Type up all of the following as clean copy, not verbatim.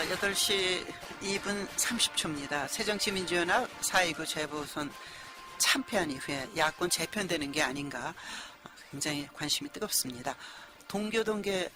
8시 2분 30초입니다. 새정치민주연합 4.29 재보선 참패한 이후에 야권 재편되는 게 아닌가 굉장히 관심이 뜨겁습니다. 동교동계이십니다.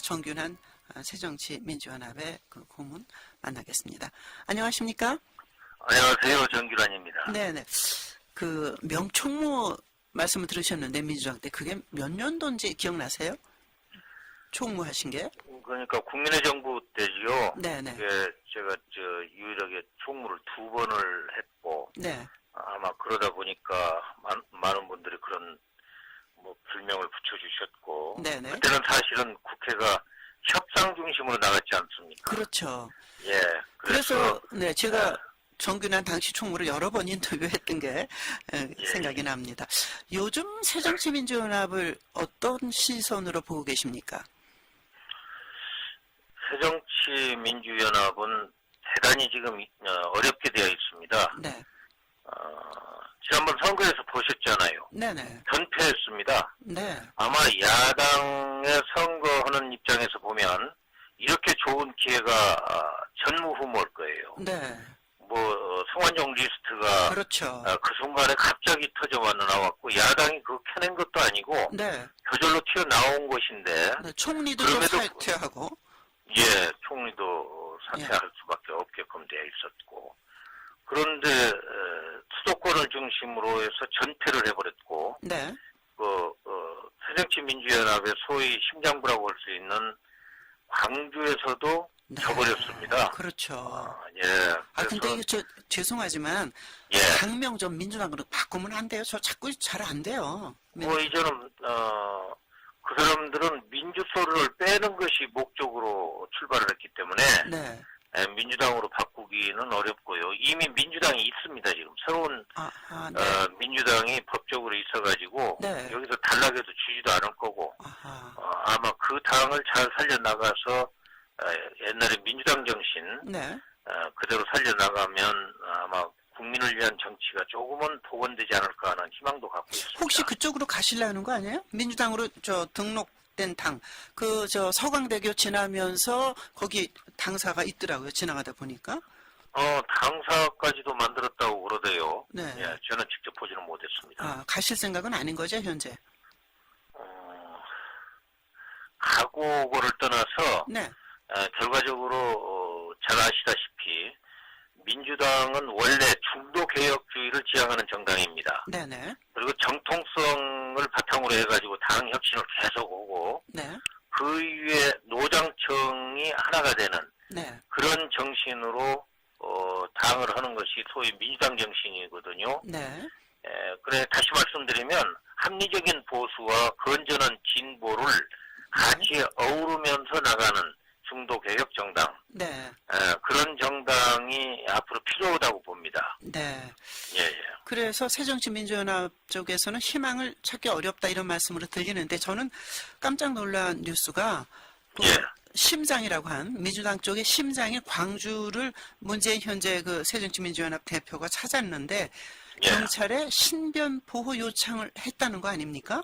정균환 새정치민주연합의 그 고문 만나겠습니다. 안녕하십니까? 안녕하세요. 정균환입니다. 네네. 그 명총무 말씀을 들으셨는데 민주당 때 그게 몇 년도인지 기억나세요? 총무하신 게? 그러니까 국민의 정부 때지요. 네네. 제가 유일하게 총무를 2번을 했고, 네. 아마 그러다 보니까 많은 분들이 그런 별명을 붙여주셨고, 네네. 그때는 사실은 국회가 협상 중심으로 나갔지 않습니까? 그렇죠. 예. 그래서 네, 제가 정균환 당시 총무를 여러 번 인터뷰했던 게 생각이 납니다. 요즘 새정치민주연합을 어떤 시선으로 보고 계십니까? 새정치민주연합은 대단히 지금 어렵게 되어 있습니다. 네. 지난번 선거에서 보셨잖아요. 네네. 전패했습니다. 네. 아마 야당의 선거하는 입장에서 보면 이렇게 좋은 기회가 전무후무할 거예요. 네. 성완종 리스트가 그렇죠. 그 순간에 갑자기 터져 나왔고 야당이 그거 켜낸 것도 아니고 네. 저절로 튀어나온 것인데 네. 총리도 그럼에도 사퇴하고. 예, 총리도 사퇴할 수밖에 없게끔 되어 있었고 그런데 수도권을 중심으로 해서 전패를 해버렸고 네. 새정치민주연합의 소위 심장부라고 할 수 있는 광주에서도 네. 져버렸습니다. 그렇죠. 예. 근데 이게 죄송하지만 예. 당명 좀 민주당으로 바꾸면 안 돼요. 저 자꾸 잘 안 돼요. 이제는 그 사람들은 민주소를 빼는 것이 목적으로 출발을 했기 때문에 네. 민주당으로 바꾸기는 어렵고요. 이미 민주당이 있습니다. 지금 새로운 네. 민주당이 법적으로 있어가지고 네. 여기서 단락에도 주지도 않을 거고 아하. 아마 그 당을 잘 살려나가서 옛날에 민주당 정신 네. 그대로 살려나가면 아마 국민을 위한 정치가 조금은 복원되지 않을까 하는 희망도 갖고 있습니다. 혹시 그쪽으로 가시려는 거 아니에요? 민주당으로 등록된 당, 서강대교 지나면서 거기 당사가 있더라고요. 지나가다 보니까. 당사까지도 만들었다고 그러대요. 네. 예, 저는 직접 보지는 못했습니다. 가실 생각은 아닌 거죠, 현재? 각오를 떠나서 네. 결과적으로 잘 아시다시피 민주당은 원래 중도개혁주의를 지향하는 정당입니다. 네네. 그리고 정통성을 바탕으로 해가지고 당 혁신을 계속 오고 네. 그 이후에 노장청이 하나가 되는 네. 그런 정신으로 당을 하는 것이 소위 민주당 정신이거든요. 네. 그래 다시 말씀드리면 합리적인 보수와 건전한 진보를 같이 어우르면서 나가는 중도개혁 정당. 네. 그런 정당이 앞으로 필요하다고 봅니다. 네. 예. 그래서 새정치민주연합 쪽에서는 희망을 찾기 어렵다 이런 말씀으로 들리는데 저는 깜짝 놀란 뉴스가 심장이라고 한 민주당 쪽의 심장인 광주를 문재인 현재 그 새정치민주연합 대표가 찾았는데 경찰에 신변 보호 요청을 했다는 거 아닙니까?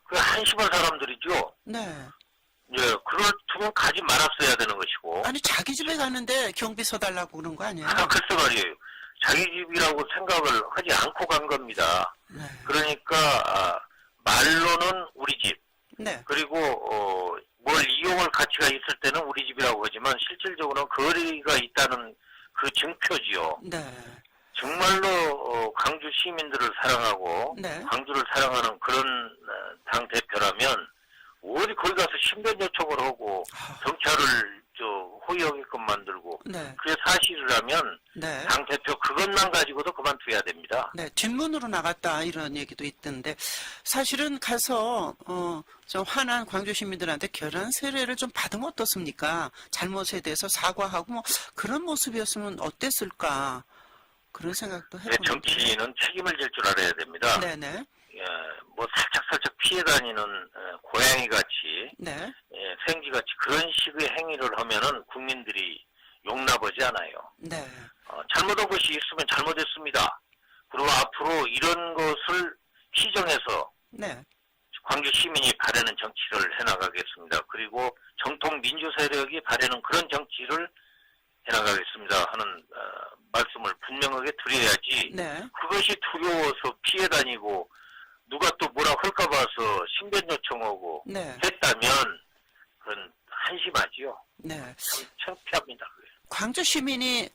그 한심한 사람들이죠. 네. 예, 그렇다면 가지 말았어야 되는 것이고. 아니 자기 집에 가는데 경비 서달라고 그런 거 아니에요? 글쎄 말이에요. 자기 집이라고 생각을 하지 않고 간 겁니다. 네. 그러니까 말로는 우리 집. 네. 그리고 뭘 이용할 가치가 있을 때는 우리 집이라고 하지만 실질적으로는 거리가 있다는 그 증표지요. 네. 정말로 광주 시민들을 사랑하고 네. 광주를 사랑하는 그런 당 대표라면 어디 거기 가서 신변 요청을 하고 경찰을 호위하게끔 만들고 네. 그게 사실이라면 네. 당 대표 그것만 가지고도 그만둬야 됩니다. 네, 뒷문으로 나갔다 이런 얘기도 있던데 사실은 가서 좀 화난 광주 시민들한테 결연 세례를 좀 받으면 어떻습니까? 잘못에 대해서 사과하고 그런 모습이었으면 어땠을까 그런 생각도 해보는데. 정치인은 책임을 질 줄 알아야 됩니다. 네네. 살짝 피해 다니는 고양이 같이 네. 생쥐같이 그런 식의 행위를 하면은 국민들이 용납하지 않아요. 네. 잘못한 것이 있으면 잘못했습니다. 그리고 앞으로 이런 것을 시정해서 네. 광주 시민이 바라는 정치를 해나가겠습니다. 그리고 정통 민주 세력이 바라는 그런 정치를 해나가겠습니다 하는 말씀을 분명하게 드려야지 네. 그것이 두려워서 피해 다니고 누가 또 뭐라 할까 봐서 신변 요청하고 네. 했다면 그건 한심하지요. 네. 참 창피합니다. 그게. 광주 시민이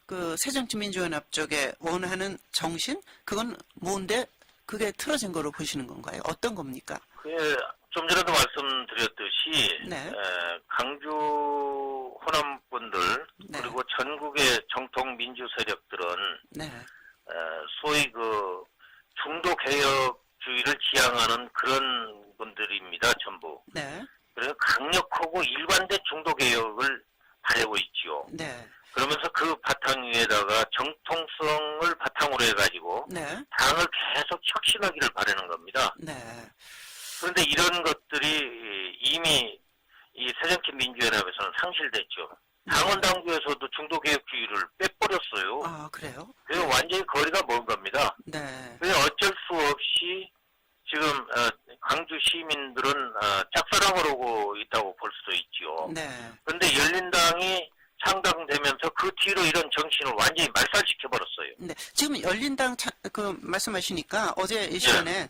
그 새정치민주연합 쪽에 원하는 정신? 그건 뭔데 그게 틀어진 거로 보시는 건가요? 어떤 겁니까? 그게 좀 전에도 말씀드렸듯이 네. 강주 호남 분들 네. 그리고 전국의 정통 민주 세력들은 네. 소위 그 중도 개혁주의를 지향하는 그런 분들입니다. 전부. 네. 그래서 강력하고 일관된 중도 개혁을 바라고 있지요. 네. 그러면서 그 바탕 위에다가 정통성을 바탕으로 해가지고 네. 당을 계속 혁신하기를 바라는 겁니다. 네. 그런데 이런 것들이 이미 이 새정치민주연합에서는 상실됐죠. 당원 당규에서도 중도개혁주의를 빼버렸어요. 아, 그래요? 그래서 완전히 거리가 먼 겁니다. 네. 그래서 어쩔 수 없이 지금 광주 시민들은 짝사랑을 하고 있다고 볼 수도 있지요. 네. 그런데 열린당이 창당되면서 그 뒤로 이런 정신을 완전히 말살시켜버렸어요. 네. 지금 열린당 그 말씀하시니까 어제 이 시간에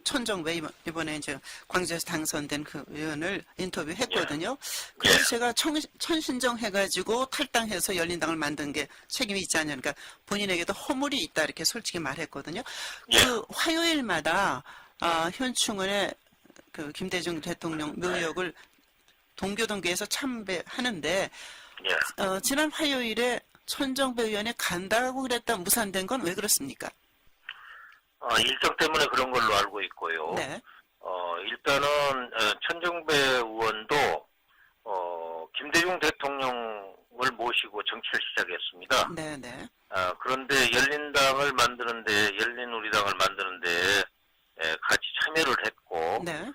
천정배 이번에 이제 광주에서 당선된 그 의원을 인터뷰했거든요. 그래서 제가 천신정 해가지고 탈당해서 열린당을 만든 게 책임이 있지 않냐. 그러니까 본인에게도 허물이 있다 이렇게 솔직히 말했거든요. 그 화요일마다 현충원에 그 김대중 대통령 묘역을 동교동교에서 참배하는데 지난 화요일에 천정배 의원이 간다고 그랬다 무산된 건 왜 그렇습니까? 일정 때문에 그런 걸로 알고 있고요. 네. 일단은 천정배 의원도 김대중 대통령을 모시고 정치를 시작했습니다. 네네. 그런데 열린당을 만드는데 열린우리당을 만드는데 같이 참여를 했고 네.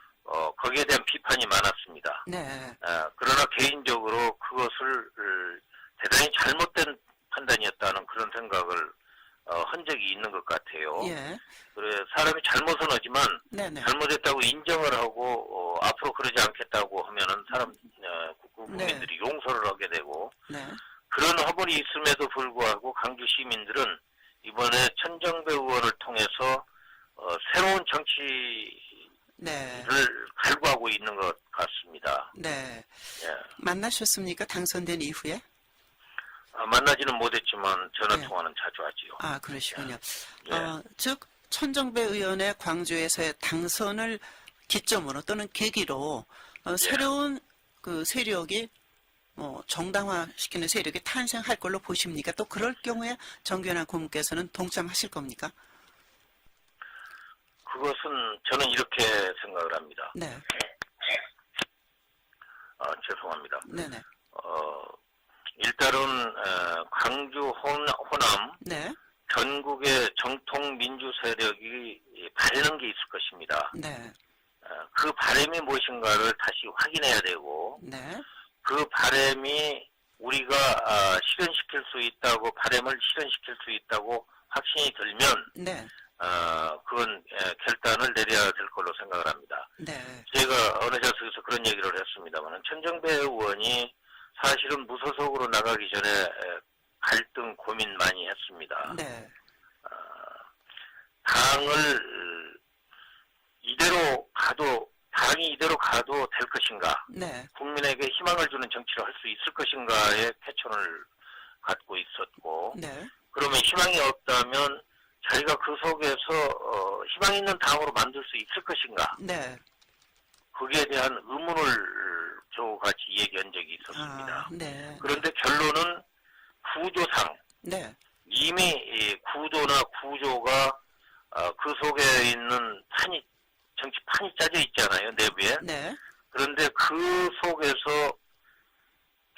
거기에 대한 비판이 많았습니다. 네. 그러나 개인적으로 그것을 대단히 잘못된 판단이었다는 그런 생각을 한 적이 있는 것 같아요. 예. 그래 사람이 잘못은 하지만 네네. 잘못했다고 인정을 하고 앞으로 그러지 않겠다고 하면은 국민들이 용서를 하게 되고 네. 그런 허물이 있음에도 불구하고 강주 시민들은 이번에 천정배 의원을 통해서 새로운 정치를 네. 갈구하고 있는 것 같습니다. 네. 예. 만나셨습니까? 당선된 이후에? 만나지는 못했지만 전화 네. 통화는 자주 하지요. 아, 그러시군요. 예. 즉 천정배 의원의 광주에서의 당선을 기점으로 또는 계기로 새로운 그 세력이 정당화시키는 세력이 탄생할 걸로 보십니까? 또 그럴 경우에 정규현아 고문께서는 동참하실 겁니까? 그것은 저는 이렇게 생각을 합니다. 네. 죄송합니다. 네네. 일단은 광주 호남 네. 전국의 정통 민주 세력이 바라는 게 있을 것입니다. 네. 그 바람이 무엇인가를 다시 확인해야 되고 네. 그 바람이 우리가 실현시킬 수 있다고 바람을 실현시킬 수 있다고 확신이 들면 네. 그건 결단을 내려야 될 걸로 생각을 합니다. 네. 제가 어느 자석에서 그런 얘기를 했습니다만 천정배 의원이 사실은 무소속으로 나가기 전에 갈등 고민 많이 했습니다. 네. 당을 이대로 가도 당이 이대로 가도 될 것인가? 네. 국민에게 희망을 주는 정치를 할 수 있을 것인가에 쾌천을 갖고 있었고 네. 그러면 희망이 없다면 자기가 그 속에서 희망 있는 당으로 만들 수 있을 것인가? 네. 거기에 대한 의문을 저같이 얘기한 적이 있었습니다. 네. 그런데 결론은 구조상 네. 이미 이 구도나 구조가 그 속에 있는 정치판이 짜져 있잖아요, 내부에. 네. 그런데 그 속에서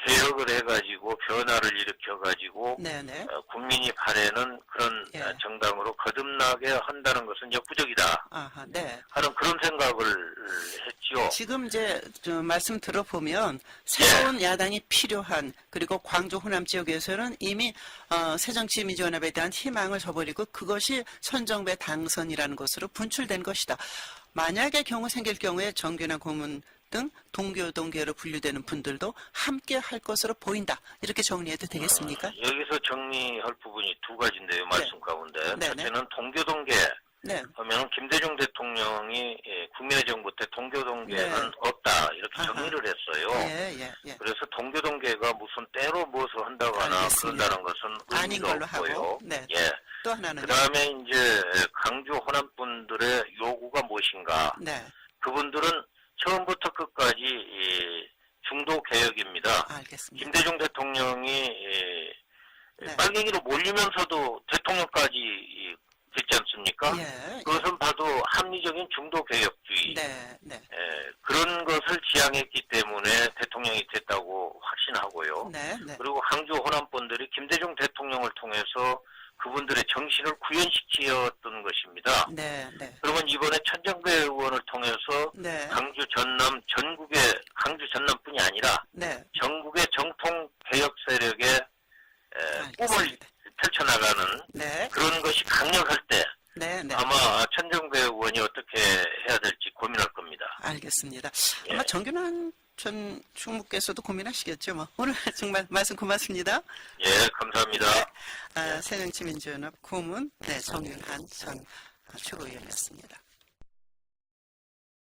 개혁을 해가지고 변화를 일으켜가지고 네네. 국민이 바라는 그런 예. 정당으로 거듭나게 한다는 것은 역부족이다 아하, 네. 하는 그런 생각을 했지요. 지금 이제 말씀 들어보면 새로운 야당이 필요한 그리고 광주 호남 지역에서는 이미 새정치민주연합에 대한 희망을 저버리고 그것이 천정배 당선이라는 것으로 분출된 것이다. 만약에 경우 생길 경우에 정규나 고문 등 동교동계로 분류되는 분들도 함께 할 것으로 보인다. 이렇게 정리해도 되겠습니까? 여기서 정리할 부분이 두 가지인데요. 말씀 가운데. 네네. 첫째는 동교동계 네. 하면 김대중 대통령이 국민의 정부 때 동교동계는 네. 없다. 이렇게 아하. 정리를 했어요. 예. 그래서 동교동계가 무슨 때로 무엇을 한다거나 알겠습니다. 그런다는 것은 아닌 의미가 걸로 없고요. 하고. 네. 예. 또 하나는 그 다음에 이제 강주 호남분들의 요구가 무엇인가. 네. 그분들은 처음부터 끝까지 중도 개혁입니다. 알겠습니다. 김대중 대통령이 네. 빨갱이로 몰리면서도 대통령까지 됐지 않습니까? 예. 그것은 봐도 합리적인 중도 개혁주의. 네. 그런 것을 지향했기 때문에 대통령이 됐다고 확신하고요. 네. 그리고 항주 호남분들이 김대중 대통령을 통해서 그분들의 정신을 구현시키었던 것입니다. 네. 그러면 이번에 천정배 의원을 통해서 네. 강주 전남 전국의 강주 전남뿐이 아니라 네. 전국의 정통 개혁 세력의 꿈을 알겠습니다. 펼쳐나가는 네. 그런 것이 강력할 때 네. 아마 천정배 의원이 어떻게 해야 될지 고민할 겁니다. 알겠습니다. 예. 아마 정균환 전 충무께서도 고민하시겠죠. 뭐. 오늘 정말 말씀 고맙습니다. 예, 감사합니다. 새정치민주연합 고문 정균환 전 최고위원이었습니다.